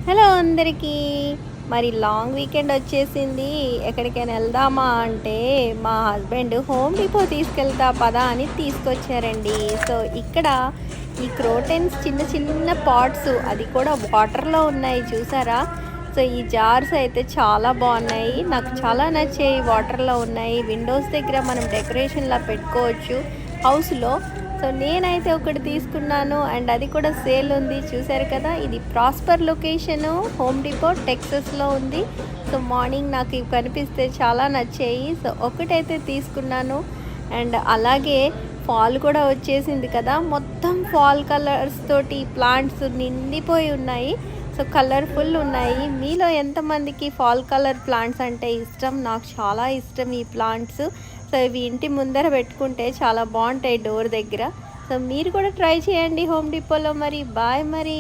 Hello అందరికీ. మరి long weekend వచ్చేసింది. ఎక్కడికైనా వెళ్దామా అంటే మా హస్బెండ్ హోమ్ డిపో తీసుకెళ్తా పదా అని తీసుకొచ్చారండి. సో ఇక్కడ ఈ క్రోటన్స్ చిన్న చిన్న పాట్స్, అది కూడా వాటర్లో ఉన్నాయి చూసారా. సో ఈ జార్స్ అయితే చాలా బాగున్నాయి, నాకు చాలా నచ్చాయి. వాటర్లో ఉన్నాయి, విండోస్ దగ్గర మనం డెకరేషన్లా పెట్టుకోవచ్చు హౌస్లో. సో నేనైతే ఒకటి తీసుకున్నాను, అండ్ అది కూడా సేల్ ఉంది. చూసారు కదా, ఇది ప్రాస్పర్ లొకేషను, హోమ్ డిపో టెక్సస్లో ఉంది. సో మార్నింగ్ నాకు ఇవి కనిపిస్తే చాలా నచ్చాయి. సో ఒకటైతే తీసుకున్నాను. అండ్ అలాగే ఫాల్ కూడా వచ్చేసింది కదా, మొత్తం ఫాల్ కలర్స్ తోటి ప్లాంట్స్ నిండిపోయి ఉన్నాయి. సో కలర్ఫుల్ ఉన్నాయి. మీలో ఎంతమందికి ఫాల్ కలర్ ప్లాంట్స్ అంటే ఇష్టం? నాకు చాలా ఇష్టం ఈ ప్లాంట్స్. సో ఇవి ఇంటి ముందర పెట్టుకుంటే చాలా బాగుంటాయి డోర్ దగ్గర. సో మీరు కూడా ట్రై చేయండి హోమ్ డిపోలో. మరి బాయ్ మరి.